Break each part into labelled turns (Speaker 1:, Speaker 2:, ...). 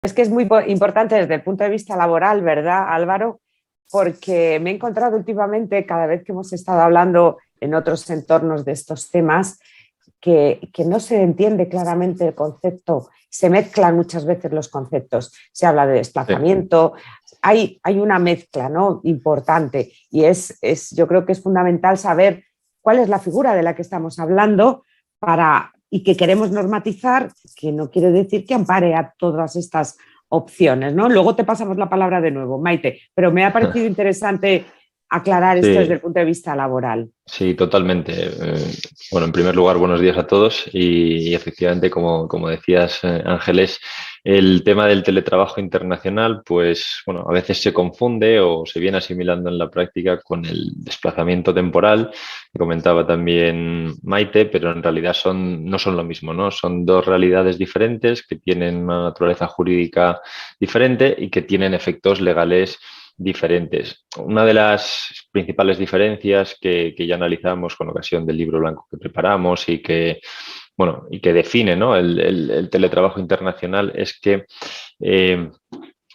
Speaker 1: Es que es muy importante desde el punto de vista laboral, ¿verdad, Álvaro? Porque me he encontrado últimamente, cada vez que hemos estado hablando en otros entornos de estos temas, que no se entiende claramente el concepto, se mezclan muchas veces los conceptos, se habla de
Speaker 2: Sí.
Speaker 1: desplazamiento, hay una mezcla, ¿no?, importante y yo creo que es fundamental saber cuál es la figura de la que estamos hablando y que queremos normatizar, que no quiere decir que ampare a todas estas opciones, ¿no? Luego te pasamos la palabra de nuevo, Maite, pero me ha parecido interesante aclarar esto desde el
Speaker 2: Sí,
Speaker 1: punto de vista laboral.
Speaker 2: sí, totalmente. Bueno, en primer lugar, buenos días a todos y efectivamente, como decías, Ángeles, el tema del teletrabajo internacional, pues bueno, a veces se confunde o se viene asimilando en la práctica con el desplazamiento temporal, que comentaba también Maite, pero en realidad no son lo mismo, ¿no? Son dos realidades diferentes que tienen una naturaleza jurídica diferente y que tienen efectos legales diferentes. Una de las principales diferencias que ya analizamos con ocasión del libro blanco que preparamos y que define, ¿no?, el teletrabajo internacional es que eh,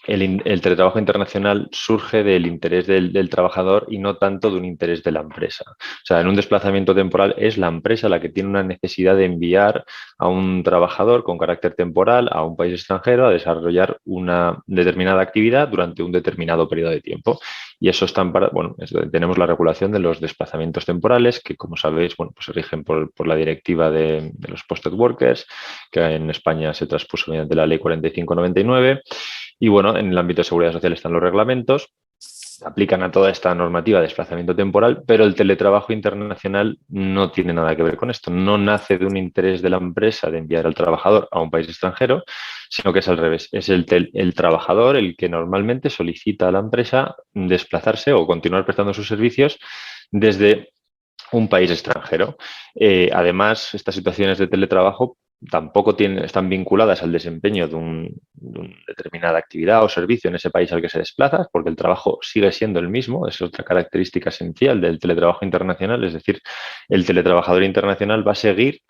Speaker 2: el teletrabajo internacional surge del interés del trabajador y no tanto de un interés de la empresa. O sea, en un desplazamiento temporal es la empresa la que tiene una necesidad de enviar a un trabajador con carácter temporal a un país extranjero a desarrollar una determinada actividad durante un determinado periodo de tiempo. Y eso está bueno, tenemos la regulación de los desplazamientos temporales que, como sabéis, bueno, pues se rigen por la directiva de los posted workers, que en España se traspuso mediante la ley 4599. Y bueno, en el ámbito de seguridad social están los reglamentos, aplican a toda esta normativa de desplazamiento temporal, pero el teletrabajo internacional no tiene nada que ver con esto. No nace de un interés de la empresa de enviar al trabajador a un país extranjero, sino que es al revés. Es el trabajador el que normalmente solicita a la empresa desplazarse o continuar prestando sus servicios desde un país extranjero. Además, estas situaciones de teletrabajo tampoco están vinculadas al desempeño de una determinada actividad o servicio en ese país al que se desplaza, porque el trabajo sigue siendo el mismo. Es otra característica esencial del teletrabajo internacional, es decir, el teletrabajador internacional va a seguir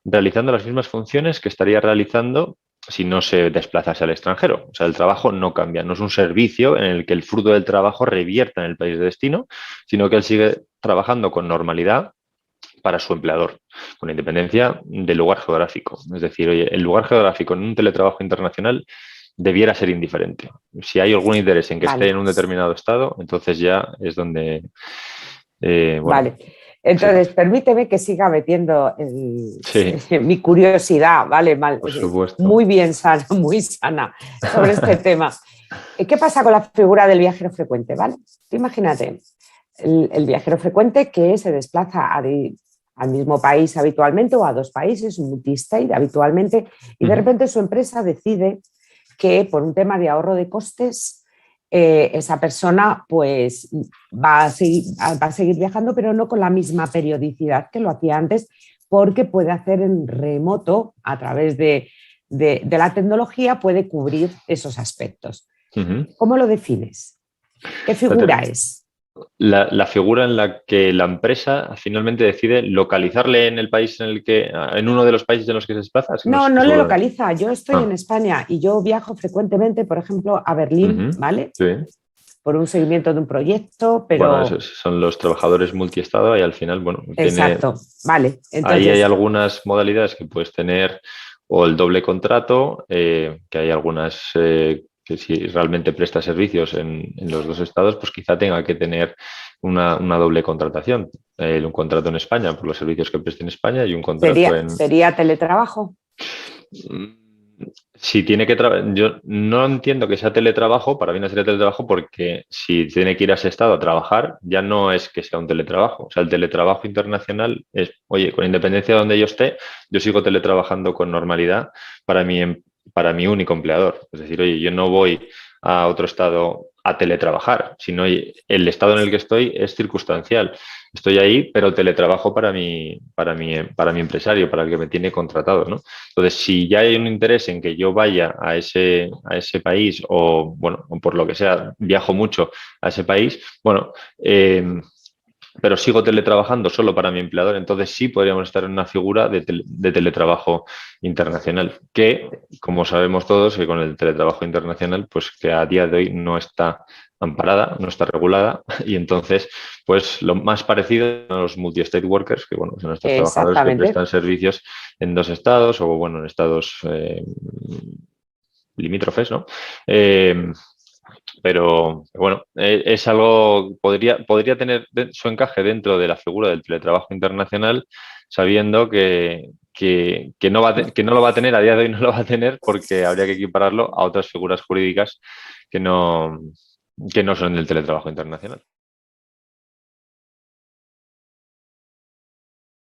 Speaker 2: realizando las mismas funciones que estaría realizando si no se desplazase al extranjero. O sea, el trabajo no cambia, no es un servicio en el que el fruto del trabajo revierta en el país de destino, sino que él sigue trabajando con normalidad para su empleador, con independencia del lugar geográfico. Es decir, oye, el lugar geográfico en un teletrabajo internacional debiera ser indiferente. Si hay algún interés en que esté
Speaker 1: Vale.
Speaker 2: en un determinado estado, entonces ya es donde, bueno,
Speaker 1: Vale,
Speaker 2: sí,
Speaker 1: entonces permíteme que siga metiendo
Speaker 2: sí,
Speaker 1: mi curiosidad, ¿vale?
Speaker 2: por supuesto.
Speaker 1: Muy bien sana, muy sana sobre este tema. ¿Qué pasa con la figura del viajero frecuente, ¿vale? Tú imagínate, el viajero frecuente que se desplaza al mismo país habitualmente o a dos países, un multistate habitualmente, y de
Speaker 2: Ujú.
Speaker 1: repente su empresa decide que por un tema de ahorro de costes, esa persona pues va a seguir viajando, pero no con la misma periodicidad que lo hacía antes, porque puede hacer en remoto, a través de la tecnología, puede cubrir esos aspectos.
Speaker 2: Ujú.
Speaker 1: ¿Cómo lo defines? ¿Qué
Speaker 2: La,
Speaker 1: figura es?
Speaker 2: la figura en la que la empresa finalmente decide localizarle en el país en uno de los países en los que se desplaza, es que no
Speaker 1: No,
Speaker 2: estoy
Speaker 1: no le
Speaker 2: seguro de.
Speaker 1: localiza. Yo estoy en
Speaker 2: Ah,
Speaker 1: España y yo viajo frecuentemente, por ejemplo, a Berlín,
Speaker 2: ujú,
Speaker 1: ¿vale?
Speaker 2: sí.
Speaker 1: Por un seguimiento de un proyecto,
Speaker 2: Bueno,
Speaker 1: pero
Speaker 2: esos son los trabajadores multiestado y al final, bueno,
Speaker 1: exacto, ¿vale?
Speaker 2: ahí hay
Speaker 1: Entonces,
Speaker 2: algunas modalidades que puedes tener o el doble contrato, que hay algunas que si realmente presta servicios en los dos estados, pues quizá tenga que tener una doble contratación. Un contrato en España por los servicios que preste en España y un contrato en.
Speaker 1: sería teletrabajo.
Speaker 2: Mm, Si tiene que yo no entiendo que sea teletrabajo, para mí no sería teletrabajo porque si tiene que ir a ese estado a trabajar, ya no es que sea un teletrabajo. O sea, el teletrabajo internacional es, oye, con independencia de donde yo esté, yo sigo teletrabajando con normalidad para para mi único empleador. Es decir, oye, yo no voy a otro estado a teletrabajar, sino oye, el estado en el que estoy es circunstancial. Estoy ahí, pero teletrabajo para mi empresario, para el que me tiene contratado, ¿no? Entonces, si ya hay un interés en que yo vaya a ese país o, bueno, o por lo que sea, viajo mucho a ese país, bueno, pero sigo teletrabajando solo para mi empleador, entonces sí podríamos estar en una figura de teletrabajo internacional, que, como sabemos todos, que con el teletrabajo internacional, pues que a día de hoy no está amparada, no está regulada, y entonces, pues lo más parecido a los multi-state workers, que bueno, son estos trabajadores que
Speaker 1: Exactamente.
Speaker 2: prestan servicios en dos estados o bueno, en estados limítrofes, ¿no? Pero bueno, es algo, podría tener su encaje dentro de la figura del teletrabajo internacional, sabiendo que no que no lo va a tener, a día de hoy no lo va a tener, porque habría que equipararlo a otras figuras jurídicas que no, que no son del teletrabajo internacional.